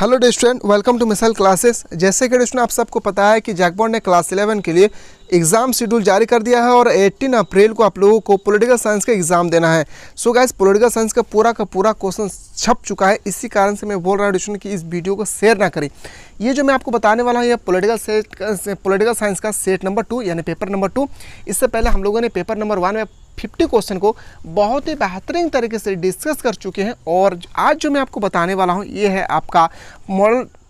Hello dear student, welcome to missile classes. जैसे कि student आप सबको पता है कि जैक बोर्ड ने क्लास 11 के लिए एग्ज़ाम शेड्यूल जारी कर दिया है और 18 अप्रैल को आप लोगों को पॉलिटिकल साइंस का एग्ज़ाम देना है। सो गाइस, पॉलिटिकल साइंस का पूरा क्वेश्चन छप चुका है। इसी कारण से मैं बोल रहा हूँ स्टूडेंट कि इस वीडियो को शेयर ना करें। ये जो मैं आपको बताने वाला हूँ ये पॉलिटिकल साइंस का सेट नंबर 2 यानी पेपर नंबर 2। इससे पहले हम लोगों ने पेपर नंबर 1 में 50 क्वेश्चन को बहुत ही बेहतरीन तरीके से डिस्कस कर चुके हैं और आज जो मैं आपको बताने वाला हूँ ये है आपका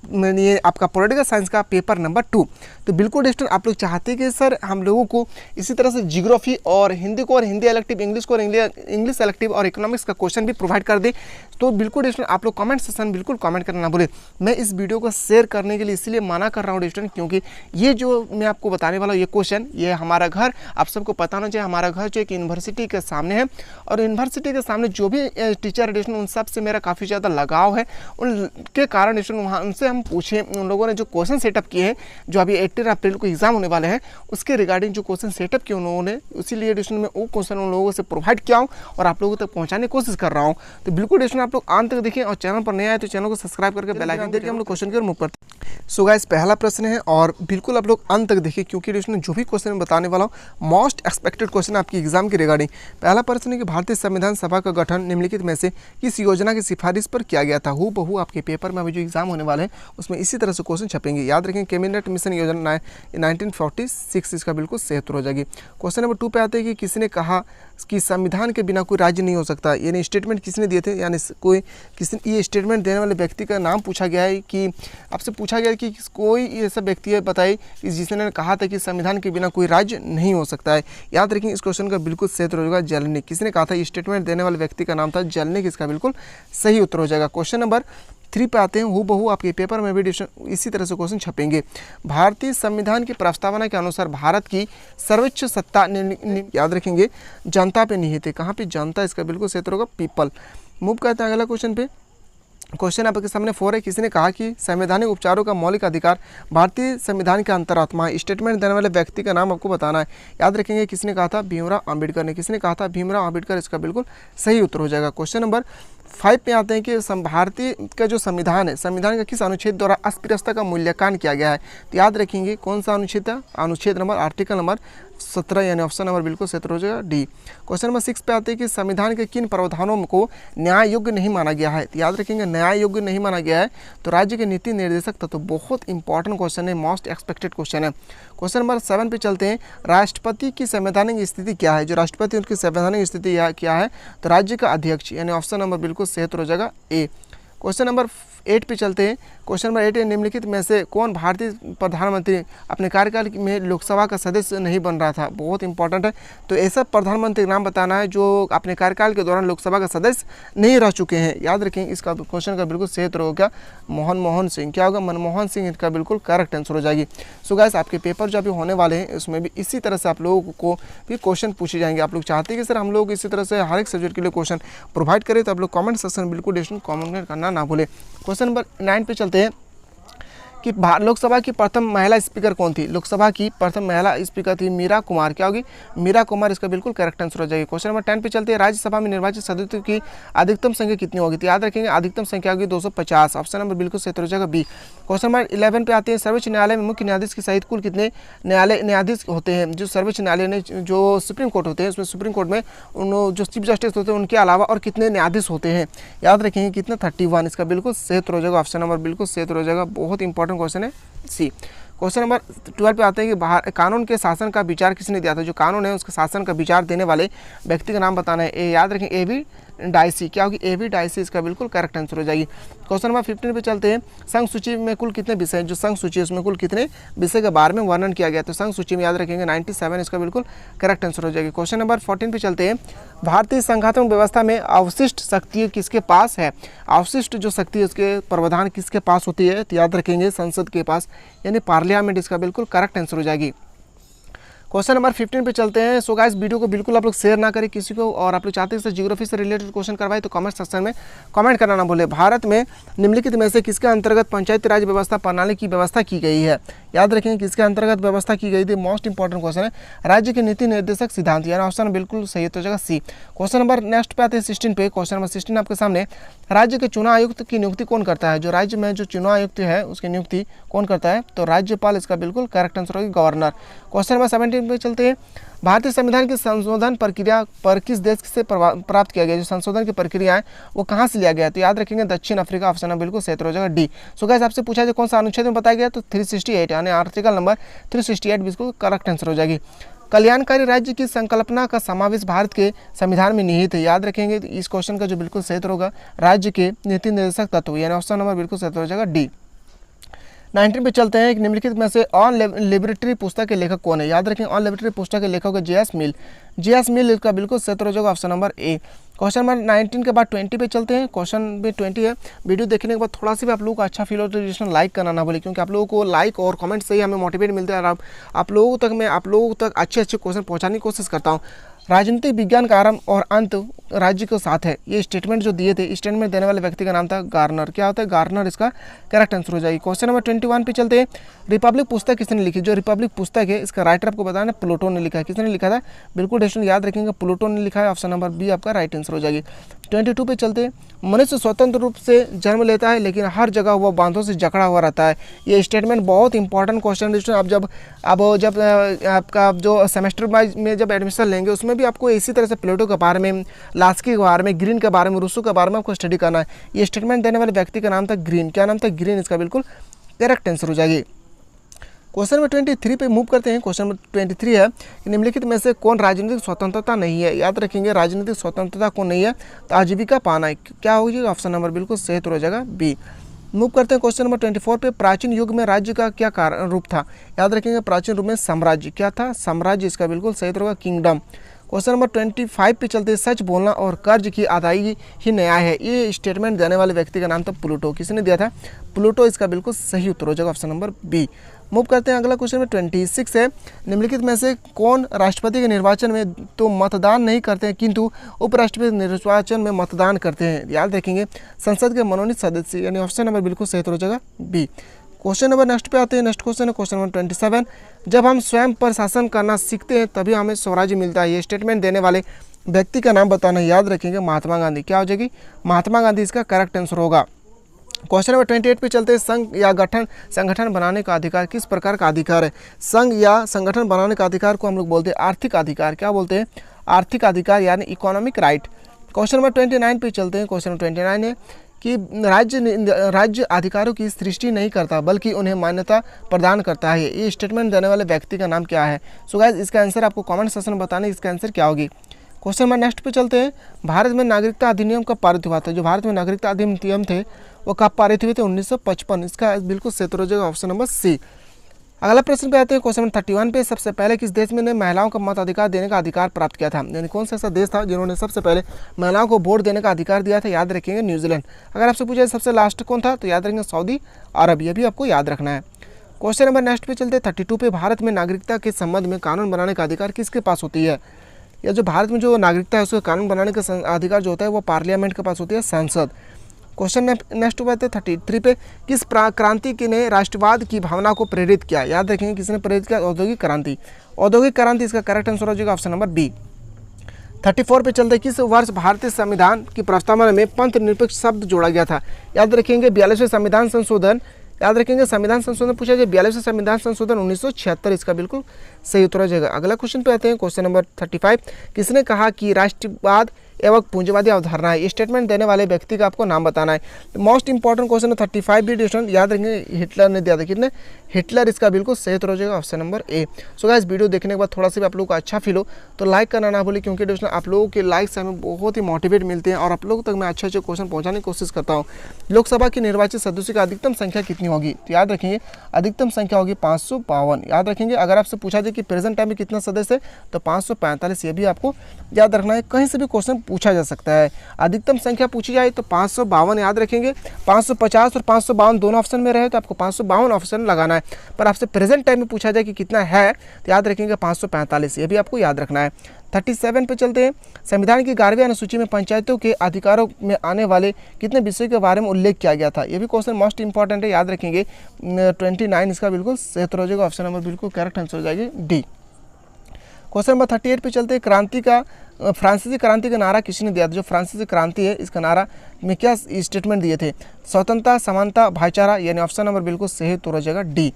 ये आपका पॉलिटिकल साइंस का पेपर नंबर 2। तो बिल्कुल स्टूडेंट आप लोग चाहते हैं कि सर हम लोगों को इसी तरह से जियोग्राफी और हिंदी को और हिंदी इलेक्टिव, इंग्लिश को और इंग्लिश इलेक्टिव और इकोनॉमिक्स का क्वेश्चन भी प्रोवाइड कर दे। तो बिल्कुल स्टूडेंट आप लोग कमेंट सेक्शन बिल्कुल कमेंट करना ना भूलें। मैं इस वीडियो को शेयर करने के लिए इसलिए मना कर रहा हूँ स्टूडेंट, क्योंकि ये जो मैं आपको बताने वाला हूँ ये क्वेश्चन, ये हमारा घर, आप सबको पता होना चाहिए हमारा घर जो एक यूनिवर्सिटी के सामने है और यूनिवर्सिटी के सामने जो भी टीचर है उन सब से मेरा काफ़ी ज़्यादा लगाव है। उनके कारण स्टूडेंट वहाँ उनसे हम पूछे, उन लोगों ने जो क्वेश्चन सेटअप किए हैं जो अभी 18 अप्रैल को एग्जाम होने वाले हैं उसके रिगार्डिंग जो क्वेश्चन सेटअप किए उन्होंने, इसीलिए एडिशन में वो क्वेश्चन उन लोगों से प्रोवाइड किया हूँ और आप लोगों तक पहुँचाने की कोशिश कर रहा हूँ। तो बिल्कुल एडिशन आप लोग अंत तक देखिए और चैनल पर नए आए तो चैनल को सब्सक्राइब करके बेल आइकन देकर हम लोग क्वेश्चन की ओर मूव करते हैं। सो गाइस, पहला प्रश्न है और बिल्कुल आप लोग अंत तक देखिए क्योंकि एडिशन जो भी क्वेश्चन बताने वाला हूँ मोस्ट एक्सपेक्टेड क्वेश्चन आपकी एग्जाम के रिगार्डिंग। पहला प्रश्न है कि भारतीय संविधान सभा का गठन निम्नलिखित में से किस योजना की सिफारिश पर किया गया था। हूबहू आपके पेपर में अभी जो एग्जाम होने वाले हैं उसमें इसी तरह से क्वेश्चन छपेंगे। याद रखें कैबिनेट मिशन योजना 1946 इसका बिल्कुल सही उत्तर हो जाएगी। क्वेश्चन नंबर 2 पे आते हैं कि किसी ने कहा कि संविधान के बिना कोई राज्य नहीं हो सकता। यानी स्टेटमेंट किसने दिए थे, यानी कोई किसी ये स्टेटमेंट देने वाले व्यक्ति का नाम पूछा गया है कि आपसे पूछा गया है कि कोई ऐसा व्यक्ति है बताइए कि जिसने कहा था कि संविधान के बिना कोई राज्य नहीं हो सकता है। याद रखें इस क्वेश्चन का बिल्कुल सही उत्तर हो जाएगा जलनिक। किसने कहा था, स्टेटमेंट देने वाले व्यक्ति का नाम था जलनिक, इसका बिल्कुल सही उत्तर हो जाएगा। क्वेश्चन नंबर 3 पे आते हैं। हूबहू आपके पेपर में भी इसी तरह से क्वेश्चन छपेंगे। भारतीय संविधान की प्रस्तावना के अनुसार भारत की सर्वोच्च सत्ता याद रखेंगे जनता पे निहित है। कहाँ पे, जनता, इसका बिल्कुल सही उत्तर होगा पीपल। मूव करते हैं अगला क्वेश्चन पे। क्वेश्चन आपके सामने 4 है। किसी ने कहा कि संवैधानिक उपचारों का मौलिक अधिकार भारतीय संविधान के अंतरात्मा है। स्टेटमेंट देने वाले व्यक्ति का नाम आपको बताना है। याद रखेंगे किसने कहा था, भीमराव अंबेडकर ने। किसने कहा था, भीमराव अंबेडकर, इसका बिल्कुल सही उत्तर हो जाएगा। क्वेश्चन नंबर 5 पे आते हैं कि भारतीय का जो संविधान है, संविधान का किस अनुच्छेद द्वारा अस्पृश्यता का मूल्यांकन किया गया है। तो याद रखेंगे कौन सा अनुच्छेद था, अनुच्छेद नंबर आर्टिकल नंबर 17 यानी ऑप्शन नंबर बिल्कुल सही हो जाएगा डी। क्वेश्चन नंबर 6 पे आते हैं कि संविधान के किन प्रावधानों को न्याय योग्य नहीं माना गया है। तो याद रखेंगे न्याय योग्य नहीं माना गया है तो राज्य के नीति निर्देशक तत्व। बहुत इंपॉर्टेंट क्वेश्चन है, मोस्ट एक्सपेक्टेड क्वेश्चन है। क्वेश्चन नंबर 7 पे चलते हैं। राष्ट्रपति की संवैधानिक स्थिति क्या है। जो राष्ट्रपति उनकी संवैधानिक स्थिति क्या है, तो राज्य का अध्यक्ष, यानी ऑप्शन नंबर बिल्कुल सही हो जाएगा ए। क्वेश्चन नंबर 8 पे चलते हैं। क्वेश्चन नंबर 8 है, निम्नलिखित में से कौन भारतीय प्रधानमंत्री अपने कार्यकाल में लोकसभा का सदस्य नहीं बन रहा था। बहुत इंपॉर्टेंट है। तो ऐसा प्रधानमंत्री नाम बताना है जो अपने कार्यकाल के दौरान लोकसभा का सदस्य नहीं रह चुके हैं। याद रखें इसका क्वेश्चन का बिल्कुल सही उत्तर होगा मनमोहन सिंह। क्या होगा, मनमोहन सिंह, इसका बिल्कुल करेक्ट आंसर हो जाएगी। सो गाइस, आपके पेपर जो अभी होने वाले हैं उसमें भी इसी तरह से आप लोगों को भी क्वेश्चन पूछे जाएंगे। आप लोग चाहते हैं कि सर हम लोग इसी तरह से हर एक सब्जेक्ट के लिए क्वेश्चन प्रोवाइड करें तो आप लोग कमेंट सेक्शन बिल्कुल कमेंट करना ना भूलें। क्वेश्चन नंबर 9 पे चलते हैं कि लोकसभा की प्रथम महिला स्पीकर कौन थी। लोकसभा की प्रथम महिला स्पीकर थी मीरा कुमार। क्या होगी, मीरा कुमार, इसका बिल्कुल करेक्ट आंसर हो जाएगी। क्वेश्चन नंबर 10 पे चलते हैं। राज्यसभा में निर्वाचित सदस्यों की अधिकतम संख्या कितनी होगी। तो याद रखेंगे अधिकतम संख्या होगी 250, ऑप्शन नंबर बिल्कुल सही हो जाएगा बी। क्वेश्चन नंबर 11 पे आते हैं। सर्वोच्च न्यायालय में मुख्य न्यायाधीश के सहित कुल कितने न्यायाधीश होते हैं। जो सर्वोच्च न्यायालय ने जो सुप्रीम कोर्ट होते हैं उसमें सुप्रीम कोर्ट में जो चीफ जस्टिस होते हैं उनके अलावा और कितने न्यायाधीश होते हैं। याद रखेंगे कितना, 31, इसका बिल्कुल सही हो जाएगा, ऑप्शन नंबर बिल्कुल सही हो जाएगा। बहुत इंपॉर्टेंट क्वेश्चन है सी। क्वेश्चन नंबर 12 पे आते हैं कि कानून के शासन का विचार किसने दिया था। जो कानून है उसके शासन का विचार देने वाले व्यक्ति का नाम बताना है। याद रखें ए.वी. डाइसी। क्या होगी, ए.वी. डाइसी, इसका बिल्कुल करेक्ट आंसर हो जाएगी। क्वेश्चन नंबर 15 पे चलते हैं। संघ सूची में कुल कितने विषय हैं। जो संघ सूची है उसमें कुल कितने विषय के बारे में वर्णन किया गया। तो संघ सूची में याद रखेंगे 97, इसका बिल्कुल करेक्ट आंसर हो जाएगी। क्वेश्चन नंबर 14 पे चलते हैं। भारतीय संघात्मक व्यवस्था में अवशिष्ट शक्ति किसके पास है। अवशिष्ट जो शक्ति है उसके प्रावधान किसके पास होती है। तो याद रखेंगे संसद के पास, यानी पार्लियामेंट, इसका बिल्कुल करेक्ट आंसर हो जाएगी। क्वेश्चन नंबर 15 पे चलते हैं। सो गाइस वीडियो को बिल्कुल आप लोग शेयर ना करें किसी को, और आप लोग चाहते हैं ज्योग्राफी से रिलेटेड क्वेश्चन करवाए तो कमेंट सेक्शन में कमेंट करना ना भूले। भारत में निम्नलिखित में से किसके अंतर्गत पंचायती राज व्यवस्था प्रणाली की व्यवस्था की गई है? याद रखें किसके अंतर्गत व्यवस्था की गई थी। मोस्ट इंपॉर्टेंट क्वेश्चन है। राज्य के नीति निर्देशक सिद्धांत, यानी ऑप्शन बिल्कुल सही हो जाएगा सी। क्वेश्चन नंबर नेक्स्ट पे आते हैं 16 पे। क्वेश्चन नंबर 16 आपके सामने, राज्य के चुनाव आयुक्त की नियुक्ति कौन करता है? जो राज्य में जो चुनाव आयुक्त है उसकी नियुक्ति कौन करता है? तो राज्यपाल इसका बिल्कुल करेक्ट आंसर होगी, गवर्नर। क्वेश्चन नंबर 17 पे चलते हैं। भारतीय संविधान की संशोधन प्रक्रिया पर किस देश से प्राप्त किया गया? जो संशोधन की प्रक्रिया है वो कहाँ से लिया गया? तो याद रखेंगे दक्षिण अफ्रीका, ऑप्शन है बिल्कुल सही हो जाएगा डी। सो गाइस आपसे पूछा जाए कौन सा अनुच्छेद में बताया गया, तो 368 यानी आर्टिकल नंबर 368 बिल्कुल करेक्ट आंसर हो जाएगी। कल्याणकारी राज्य की संकल्पना का समावेश भारत के संविधान में निहित है। याद रखेंगे इस क्वेश्चन का जो बिल्कुल सही होगा राज्य के नीति निर्देशक तत्व, यानी ऑप्शन नंबर बिल्कुल सही हो जाएगा डी। 19 पे चलते हैं। निम्नलिखित में से ऑन लिबर्टी पुस्तक के लेखक कौन है? याद रखें ऑन लिबर्टी पुस्तक के लेखक है जे.एस. मिल। जे.एस. मिल इसका बिल्कुल सही हो जाएगा, option number A. Question number 19 के बाद 20 पे चलते हैं। क्वेश्चन भी 20 है। वीडियो देखने के बाद थोड़ा सा भी आप लोगों को अच्छा फील हो तो लाइक करना ना भूलिए, क्योंकि आप लोगों को लाइक और कमेंट से ही हमें मोटिवेट मिलता है और आप लोगों तक अच्छे क्वेश्चन पहुंचाने की कोशिश करता हूं। राजनीतिक विज्ञान का आरंभ और अंत राज्य के साथ है। ये स्टेटमेंट जो दिए थे, स्टेटमेंट देने वाले व्यक्ति का नाम था गार्नर। क्या होता है? गार्नर इसका करेक्ट आंसर हो जाएगी। क्वेश्चन नंबर 21 पे चलते हैं। रिपब्लिक पुस्तक किसने लिखी? जो रिपब्लिक पुस्तक है इसका राइटर आपको बताना प्लूटो ने लिखा है। किसने लिखा था? बिल्कुल डेस्टिनेशन याद रखेंगे प्लूटो ने लिखा है, ऑप्शन नंबर बी आपका राइट आंसर हो जाएगी। 22 पे चलते हैं। मनुष्य स्वतंत्र रूप से जन्म लेता है लेकिन हर जगह वह बांधों से जकड़ा हुआ रहता है। ये स्टेटमेंट बहुत इंपॉर्टेंट क्वेश्चन है। आप जब आपका जो सेमेस्टर वाइज में जब एडमिशन लेंगे उसमें भी आपको इसी तरह से प्लेटो के बारे में, लास्की के बारे में, ग्रीन के बारे में, रूसो के बारे में आपको स्टडी करना है। ये स्टेटमेंट देने वाले व्यक्ति का नाम था ग्रीन। क्या नाम था? ग्रीन। इसका बिल्कुल करेक्ट आंसर हो जाएगी। क्वेश्चन नंबर 23 पे मूव करते हैं। क्वेश्चन नंबर 23 है कि निम्नलिखित में से कौन राजनीतिक स्वतंत्रता नहीं है? याद रखेंगे राजनीतिक स्वतंत्रता कौन नहीं है? तो आजीविका पाना है। क्या होगी? ऑप्शन नंबर बिल्कुल सही हो जाएगा बी। मूव करते हैं क्वेश्चन नंबर 24 पे। प्राचीन युग में राज्य का क्या रूप था? याद रखेंगे प्राचीन रूप में साम्राज्य। क्या था? साम्राज्य। इसका बिल्कुल सही होगा किंगडम। क्वेश्चन नंबर 25 पे चलते हैं। सच बोलना और कर्ज की अदायगी ही न्याय है। ये स्टेटमेंट देने वाले व्यक्ति का नाम था प्लूटो। किसने दिया था? प्लूटो। इसका बिल्कुल सही उत्तर हो जाएगा, ऑप्शन नंबर बी। मूव करते हैं अगला क्वेश्चन में 26 है। निम्नलिखित में से कौन राष्ट्रपति के निर्वाचन में तो मतदान नहीं करते हैं किंतु उपराष्ट्रपति निर्वाचन में मतदान करते हैं? याद रखेंगे संसद के मनोनीत सदस्य, यानी ऑप्शन नंबर बिल्कुल सही हो जाएगा बी। क्वेश्चन नंबर नेक्स्ट पे आते हैं। नेक्स्ट क्वेश्चन है क्वेश्चन नंबर 27। जब हम स्वयं पर शासन करना सीखते हैं तभी हमें स्वराज्य मिलता है। ये स्टेटमेंट देने वाले व्यक्ति का नाम बताना। याद रखेंगे महात्मा गांधी। क्या हो जाएगी? महात्मा गांधी इसका करेक्ट आंसर होगा। क्वेश्चन नंबर 28 पे चलते हैं। संघ या संगठन बनाने का अधिकार किस प्रकार का अधिकार है? संघ या संगठन बनाने का अधिकार को हम लोग बोलते हैं आर्थिक अधिकार। क्या बोलते हैं? आर्थिक अधिकार, यानी इकोनॉमिक राइट। क्वेश्चन नंबर 29 पे चलते हैं। क्वेश्चन नंबर 29 है कि राज्य अधिकारों की सृष्टि नहीं करता बल्कि उन्हें मान्यता प्रदान करता है। ये स्टेटमेंट देने वाले व्यक्ति का नाम क्या है? सो गाइस इसका आंसर आपको कमेंट सेक्शन में बताना है इसका आंसर क्या होगी। क्वेश्चन नंबर नेक्स्ट पे चलते हैं। भारत में नागरिकता अधिनियम कब पारित हुआ था? जो भारत में नागरिकता अधिनियम थे वो कब पारित हुए थे? 1955। इसका बिल्कुल सही हो जाएगा, ऑप्शन नंबर सी। अगला प्रश्न पे आते हैं। क्वेश्चन नंबर 31 पे। सबसे पहले किस देश में ने महिलाओं को मताधिकार देने का अधिकार प्राप्त किया था? यानी कौन सा ऐसा देश था जिन्होंने सबसे पहले महिलाओं को वोट देने का अधिकार दिया था? याद रखेंगे न्यूजीलैंड। अगर आपसे पूछा सबसे लास्ट कौन था तो याद रखेंगे सऊदी अरब। ये भी आपको याद रखना है। क्वेश्चन नंबर नेक्स्ट पे चलते हैं 32 पे। भारत में नागरिकता के संबंध में कानून बनाने का अधिकार किसके पास होती है? या जो भारत में जो नागरिकता है उसका कानून बनाने का अधिकार जो होता है वो पार्लियामेंट के पास होती है, संसद। क्वेश्चन नेक्स्ट बात है 33 पे। किस क्रांति की ने राष्ट्रवाद की भावना को प्रेरित किया? याद रखेंगे किसने प्रेरित किया? औद्योगिक क्रांति। औद्योगिक क्रांति इसका करेक्ट आंसर हो जाएगा, ऑप्शन नंबर बी। 34 पे चलते हैं। किस वर्ष भारतीय संविधान की प्रस्तावना में पंथ निरपेक्ष शब्द जोड़ा गया था? याद रखेंगे 42वें संविधान संशोधन। याद रखेंगे संविधान संशोधन पूछा जाए 42वें संविधान संशोधन 1976। इसका बिल्कुल सही उत्तर हो जाएगा। अगला क्वेश्चन पे आते हैं। Question number 35। किसने कहा कि राष्ट्रवाद एवं पूंजीवादी अवधारणा है? स्टेटमेंट देने वाले व्यक्ति का आपको नाम बताना है। मोस्ट इंपॉर्टेंट क्वेश्चन है 35 बी क्वेश्चन। याद रखेंगे हिटलर ने दिया था। कितने? हिटलर। इसका बिल्कुल सही उत्तर हो जाएगा, option number A. So guys video देखने के बाद थोड़ा सा भी आप लोगों को अच्छा फील हो तो लाइक करना ना भूलिए, क्योंकि दोस्तों आप लोगों के लाइक से हमें बहुत ही मोटिवेट मिलते हैं और आप लोगों तक मैं अच्छे क्वेश्चन पहुंचाने की कोशिश करता हूँ। लोकसभा की निर्वाचित सदस्यों की अधिकतम संख्या कितनी होगी? तो याद रखेंगे अधिकतम संख्या होगी 552। याद रखेंगे अगर आपसे पूछा जाए कि प्रेजेंट टाइम में कितना सदस्य है तो 545। ये भी आपको याद रखना है। कहीं से भी क्वेश्चन पूछा जा सकता है। अधिकतम संख्या पूछी जाए तो 552 याद रखेंगे। 550 और 552 दोनों ऑप्शन में रहे तो आपको 552 ऑप्शन लगाना है। पर आपसे प्रेजेंट टाइम में पूछा जाए कि कितना है तो याद रखेंगे 545, ये भी आपको याद रखना है। 37 पे चलते हैं। संविधान की 11वीं अनुसूची में पंचायतों के अधिकारों में आने वाले कितने विषयों के बारे में उल्लेख किया गया था? ये भी क्वेश्चन मोस्ट इंपॉर्टेंट है, याद रखेंगे। 29 इसका बिल्कुल सही हो जाएगा, ऑप्शन नंबर बिल्कुल करेक्ट आंसर हो जाएगी डी। क्वेश्चन नंबर 38 पे चलते हैं। फ्रांसीसी क्रांति का नारा किसने दिया था? जो फ्रांसीसी क्रांति है इसका नारा में क्या स्टेटमेंट दिए थे? स्वतंत्रता, समानता, भाईचारा, यानी ऑप्शन नंबर बिल्कुल सही तो हो जाएगा डी।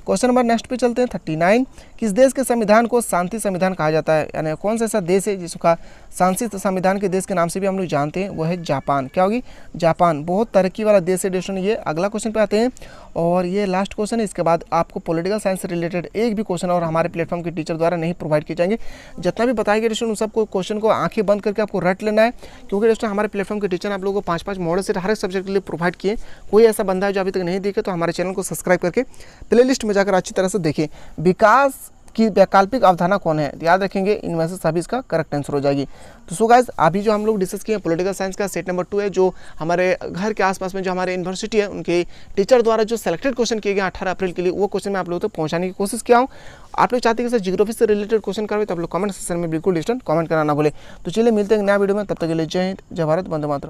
क्वेश्चन नंबर नेक्स्ट पे चलते हैं 39। किस देश के संविधान को शांति संविधान कहा जाता है? यानी कौन सा ऐसा देश है जिसका शांति संविधान के देश के नाम से भी हम लोग जानते हैं, वो है जापान। क्या होगी? जापान। बहुत तरक्की वाला देश है दोस्तों ये। अगला क्वेश्चन पे आते हैं और ये लास्ट क्वेश्चन है। इसके बाद आपको पॉलिटिकल साइंस से रिलेटेड एक भी क्वेश्चन और हमारे प्लेटफॉर्म के टीचर द्वारा नहीं प्रोवाइड किए जाएंगे। जितना भी बताएंगे दोस्तों उन सबको क्वेश्चन को आंखें बंद करके आपको रट लेना है, क्योंकि दोस्तों हमारे प्लेटफॉर्म के टीचर आप लोगों को 5-5 मॉडल सेट हर एक सब्जेक्ट के लिए प्रोवाइड किए। कोई ऐसा बंदा है जो अभी तक नहीं देखे तो हमारे चैनल को सब्सक्राइब करके प्लेलिस्ट में जाकर अच्छी तरह से देखें। विकास की वैकल्पिक अवधारणा कौन है? याद रखेंगे इनमें से सभी इसका करेक्ट आंसर हो जाएगी। तो सो गाइस अभी जो हम लोग डिस्कस किए पॉलिटिकल साइंस का सेट नंबर 2 है, जो हमारे घर के आसपास में जो हमारे यूनिवर्सिटी है उनके टीचर द्वारा जो सेलेक्टेड क्वेश्चन किए गए 18 अप्रैल के लिए, वो क्वेश्चन मैं आप लोगों तक पहुंचाने की कोशिश किया हूँ। आप लोग चाहते हैं कि जियोग्राफी से रिलेटेड क्वेश्चन करवे तो आप लोग कमेंट सेक्शन में बिल्कुल लिस्ट कमेंट कराना बोले। तो चलिए मिलते हैं नया वीडियो में, तब तक के लिए जय हिंद, जय भारत, वंदे मातरम।